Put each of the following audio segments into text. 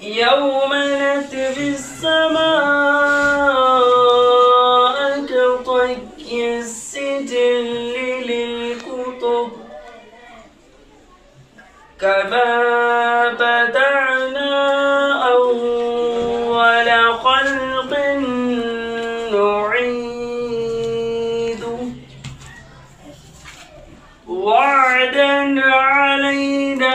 يوم نطوي السماء كطي السجل للكتب كما بدأنا أول خلق نعيده وعدا علينا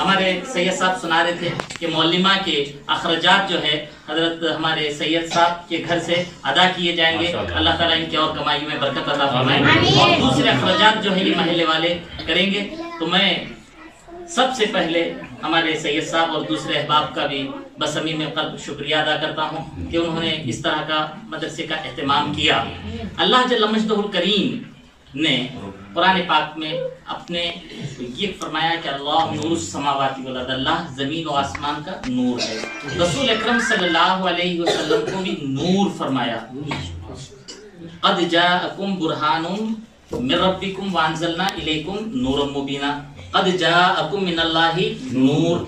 ہمارے سید صاحب سنا رہے تھے کہ مولمہ کے اخراجات جو ہے حضرت ہمارے سید صاحب کے گھر سے ادا کیے جائیں گے. اللہ تعالیٰ ان کی اور کمائی میں برکت عطا فرمائے. اور دوسرے اخراجات جو ہے یہ محلے والے کریں گے. تو میں سب سے پہلے ہمارے سید صاحب اور دوسرے احباب کا بھی بصمیم میں قلب شکریہ ادا کرتا ہوں کہ انہوں نے اس طرح کا مدرسے کا اہتمام کیا. اللہ جل مجدہ الکریم نے قرآن پاک میں اپنے یہ فرمایا کہ اللہ نور السماوات والارض، اللہ زمین و آسمان کا نور ہے. رسول اکرم صلی اللہ علیہ وسلم کو بھی نور فرمایا. قد جاءکم برہان من ربکم وانزلنا الیکم نورا مبینا. قد جاءکم من اللہ نور،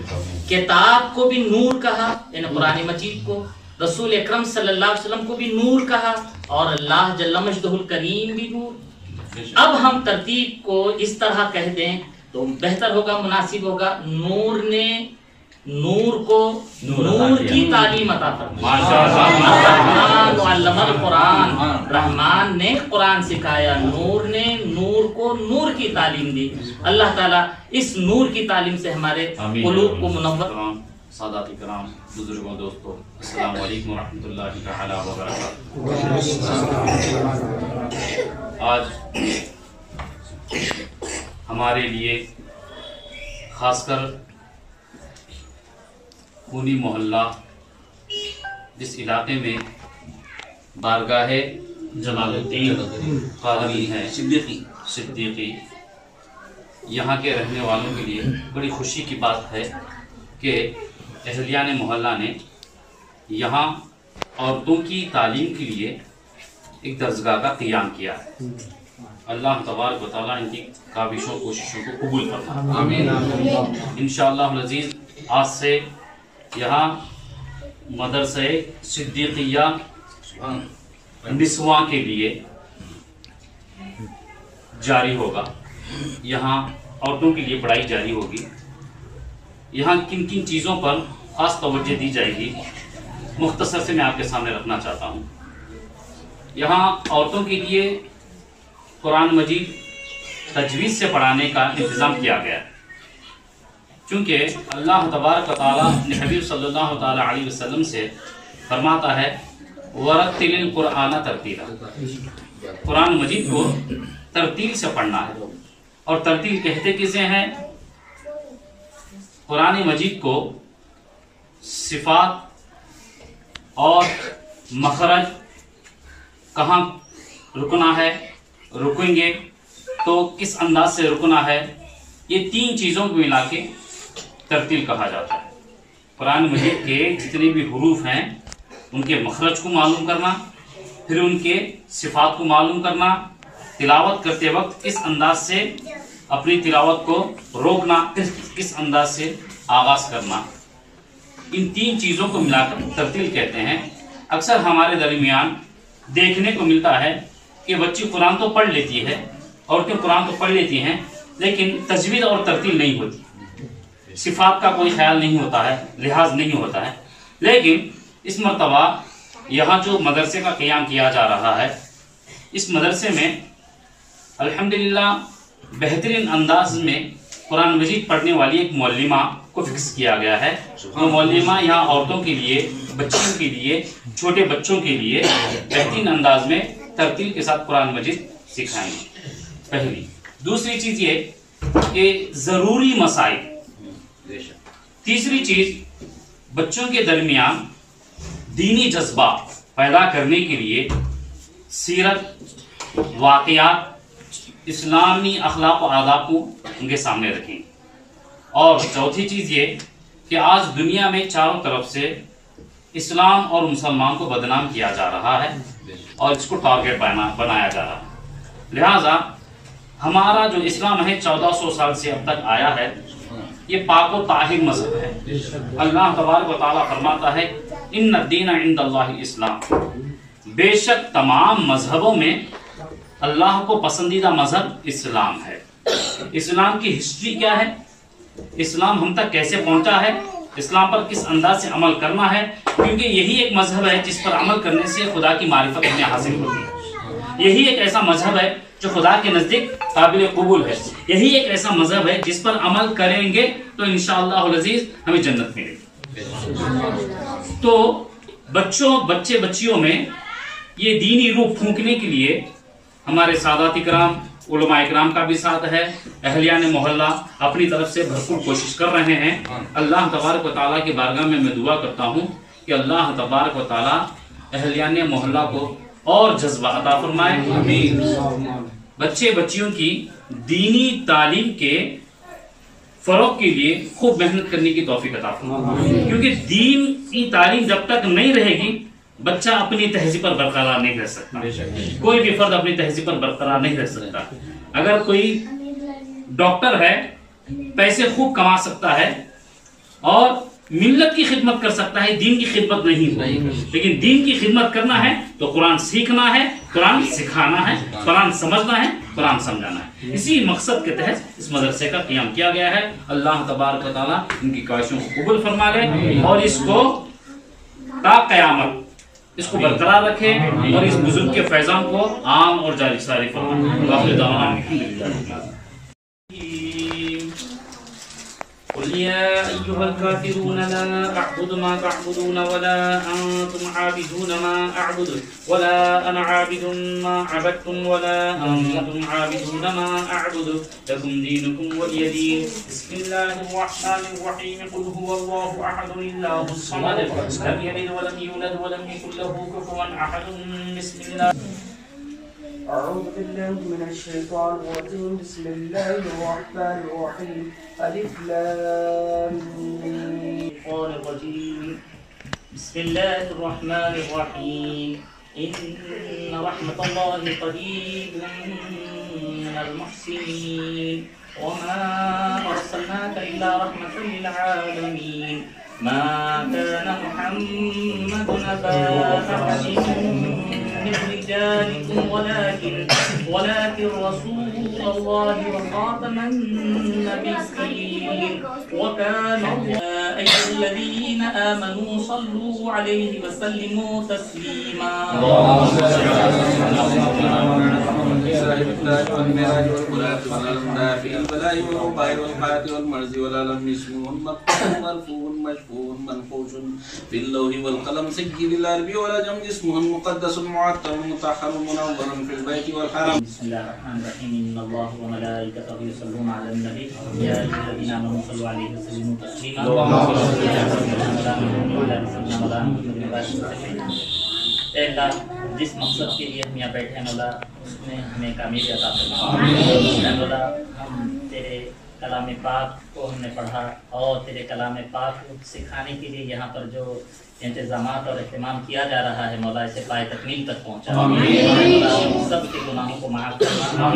کتاب کو بھی نور کہا یعنی قرآن مجید کو، رسول اکرم صلی اللہ علیہ وسلم کو بھی نور کہا، اور اللہ جل مجدہ الکریم بھی نور. اب ہم ترتیب کو اس طرح کہہ دیں تو بہتر ہوگا، مناسب ہوگا. نور نے نور کو نور کی تعلیم عطا فرمائی. الرحمن علم القرآن، رحمان نے قرآن سکھایا، نور نے نور کو نور کی تعلیم دی. اللہ تعالیٰ اس نور کی تعلیم سے ہمارے قلوب کو منور. سادات کرام، بزرگوں، دوستوں، السلام علیکم ورحمۃ اللہ تعالی وبرکاتہ. آج ہمارے لیے خاص کر خونی محلہ جس علاقے میں بارگاہ جلال الدین قادری ہے صدیقی، یہاں کے رہنے والوں کے لیے بڑی خوشی کی بات ہے کہ اہلیان محلہ نے یہاں عورتوں کی تعلیم کے لیے ایک درسگاہ کا قیام کیا ہے. اللہ تبارک و تعالیٰ ان کی کاوشوں کوششوں کو قبول فرمائے. انشاءاللہ العزیز آج سے یہاں مدرسہ صدیقیہ نسواں کے لیے جاری ہوگا. یہاں عورتوں کے لیے پڑھائی جاری ہوگی. یہاں کن کن چیزوں پر خاص توجہ دی جائے گی مختصر سے میں آپ کے سامنے رکھنا چاہتا ہوں. یہاں عورتوں کے لیے قرآن مجید تجوید سے پڑھانے کا انتظام کیا گیا ہے، چونکہ اللہ تبارک و تعالیٰ نے حبیب صلی اللہ تعالیٰ علیہ وسلم سے فرماتا ہے وَرَتِّلِ الْقُرْآنَ تَرْتِيلًا، قرآن مجید کو ترتیل سے پڑھنا ہے. اور ترتیل کہتے کسے ہیں؟ قرآن مجید کو صفات اور مخرج، کہاں رکنا ہے، رکیں گے تو کس انداز سے رکنا ہے، یہ تین چیزوں کو ملا کے ترتیل کہا جاتا ہے. قرآن مجید کے جتنے بھی حروف ہیں ان کے مخرج کو معلوم کرنا، پھر ان کے صفات کو معلوم کرنا، تلاوت کرتے وقت کس انداز سے اپنی تلاوت کو روکنا، کس انداز سے آغاز کرنا، ان تین چیزوں کو ملا کر ترتیل کہتے ہیں. اکثر ہمارے درمیان دیکھنے کو ملتا ہے کہ بچی قرآن تو پڑھ لیتی ہے، عورتیں قرآن تو پڑھ لیتی ہیں، لیکن تجوید اور ترتیل نہیں ہوتی، صفات کا کوئی خیال نہیں ہوتا ہے، لحاظ نہیں ہوتا ہے. لیکن اس مرتبہ یہاں جو مدرسے کا قیام کیا جا رہا ہے، اس مدرسے میں الحمدللہ بہترین انداز میں قرآن مجید پڑھنے والی ایک معلمہ کو فکس کیا گیا ہے. وہ معلمہ یہاں عورتوں کے لیے، بچیوں کے لیے، چھوٹے بچوں کے لیے بہترین انداز میں ترتیل کے ساتھ قرآن مجید سکھائیں گے. پہلی. دوسری چیز یہ کہ ضروری مسائل. تیسری چیز بچوں کے درمیان دینی جذبہ پیدا کرنے کے لیے سیرت، واقعات، اسلامی اخلاق و آداب کو ان کے سامنے رکھیں. اور چوتھی چیز یہ کہ آج دنیا میں چاروں طرف سے اسلام اور مسلمان کو بدنام کیا جا رہا ہے اور اس کو ٹارگٹ بنایا جا رہا ہے. لہٰذا ہمارا جو اسلام ہے 1400 سال سے اب تک آیا ہے، یہ پاک و طاہر مذہب ہے. اللہ تبارک و تعالیٰ فرماتا ہے ان الدین عند اللہ اسلام، بے شک تمام مذہبوں میں اللہ کو پسندیدہ مذہب اسلام ہے. اسلام کی ہسٹری کیا ہے، اسلام ہم تک کیسے پہنچا ہے، اسلام پر کس انداز سے عمل کرنا ہے، کیونکہ یہی ایک مذہب ہے جس پر عمل کرنے سے خدا کی معرفت ہمیں حاصل ہوتی ہے. یہی ایک ایسا مذہب ہے جو خدا کے نزدیک قابل قبول ہے. یہی ایک ایسا مذہب ہے جس پر عمل کریں گے تو انشاءاللہ العزیز ہمیں جنت ملے گی. تو بچیوں میں یہ دینی روح پھونکنے کے لیے ہمارے سادات اکرام علماء اکرام کا بھی ساتھ ہے. اہلیان محلہ اپنی طرف سے بھرپور کوشش کر رہے ہیں. اللہ تبارک و تعالیٰ کی بارگاہ میں دعا کرتا ہوں کہ اللہ تبارک و تعالیٰ اہلیان محلہ کو اور جذبہ عطا فرمائے. بچیوں کی دینی تعلیم کے فروغ کے لیے خوب محنت کرنے کی توفیق عطا فرمائے. کیونکہ دین کی تعلیم جب تک نہیں رہے گی بچہ اپنی تہذیب پر برقرار نہیں رہ سکتا. کوئی بھی فرد اپنی تہذیب پر برقرار نہیں رہ سکتا. اگر کوئی ڈاکٹر ہے پیسے خوب کما سکتا ہے اور ملت کی خدمت کر سکتا ہے, دین کی خدمت نہیں. لیکن دین کی خدمت کرنا ہے تو قرآن سیکھنا ہے, قرآن سکھانا ہے, قرآن سمجھنا ہے, قرآن سمجھانا ہے. اسی مقصد کے تحت اس مدرسے کا قیام کیا گیا ہے. اللہ تبارک و تعالیٰ ان کی خواہشوں کو قبول فرما لے اور اس کو تا قیامت اس کو برقرار رکھے اور اس بزرگ کے فیضان کو عام اور جاری ساری فرمائے. قل يا أيها الكافرون لا أعبد ما تعبدون ولا أنتم عابدون ما أعبد ولا أنا عابد ما عبدتم ولا أنتم عابدون ما أعبد لكم دينكم ولي دين. بسم الله الرحمن الرحيم. قل هو الله أحد الله الصمد لم يلد ولم يولد ولم يكن له كفوا أحد. بسم الله أعوذ بالله من الشيطان الرجيم. بسم الله الرحمن الرحيم. ألف لام ميم. بسم الله الرحمن الرحيم. إن رحمة الله قريب من المحسنين وما أرسلناك إلا رحمة للعالمين. ما كان محمد أبا أحد من رجالكم ولكن رسول الله وخاتم النبيين وكان الله. أيها الذين آمنوا صلوا عليه وسلموا تسليما. منفوش في اللوح والقلم سجل العربي والعجم اسمه المقدس المعطر المطهر المنور في البيت والحرم. بسم الله الرحمن الرحيم. إن الله وملائكته يصلون على النبي يا أيها الذين آمنوا صلوا عليه وسلموا تسليما. اے اللہ جس مقصد کے لیے ہم یہاں بیٹھے ہیں مولا اس میں ہمیں کامیابی عطا فرما. مولا ہم تیرے کلام پاک کو ہم نے پڑھا اور تیرے کلام پاک کو سکھانے کے لیے یہاں پر جو انتظامات اور اہتمام کیا جا رہا ہے مولا اسے پائے تکمیل تک پہنچا. مولا سب کے گناہوں کو معاف فرما.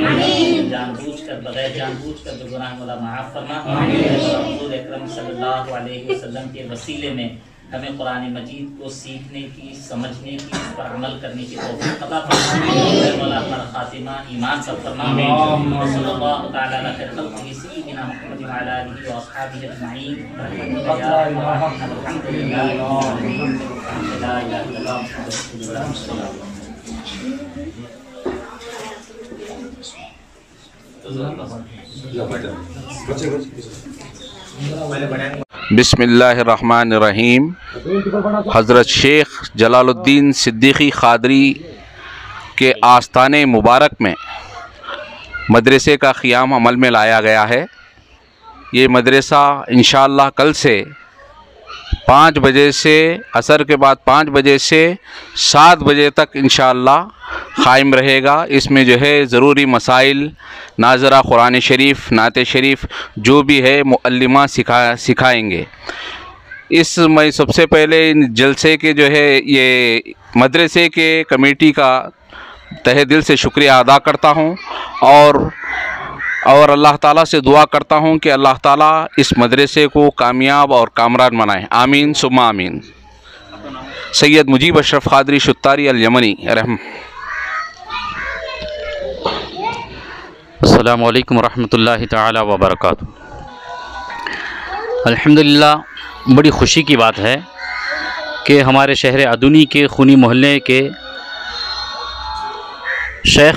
جان بوجھ کر بغیر جان بوجھ کر جو گناہ مولا معاف فرما. رسول اکرم صلی اللہ علیہ وسلم کے وسیلے میں ہمیں قرآن مجید کو سیکھنے کی, سمجھنے کی, اس پر عمل کرنے کی توفیق عطا فرما. مولا ہمارا خاتمہ ایمان پر فرما. صلی اللہ تعالی علی خیر خلقہ سیدنا محمد وعلی آلہ واصحابہ اجمعین. الحمدللہ لا الہ الا اللہ محمد رسول اللہ. بسم اللہ الرحمن الرحیم. حضرت شیخ جلال الدین صدیقی قادری کے آستانے مبارک میں مدرسے کا قیام عمل میں لایا گیا ہے. یہ مدرسہ انشاءاللہ کل سے 5 بجے سے عصر کے بعد 5 بجے سے 7 بجے تک انشاءاللہ قائم رہے گا. اس میں جو ہے ضروری مسائل, ناظرہ قرآن شریف, نعت شریف جو بھی ہے معلمہ سکھائیں گے. اس میں سب سے پہلے جلسے کے جو ہے یہ مدرسے کے کمیٹی کا تہہ دل سے شکریہ ادا کرتا ہوں اور اللہ تعالیٰ سے دعا کرتا ہوں کہ اللہ تعالیٰ اس مدرسے کو کامیاب اور کامران بنائے. آمین ثم آمین. سید مجیب اشرف قادری شتاری الیمنی رحم. السلام علیکم ورحمۃ اللہ تعالی وبرکاتہ. الحمدللہ بڑی خوشی کی بات ہے کہ ہمارے شہر ادونی کے خونی محلے کے شیخ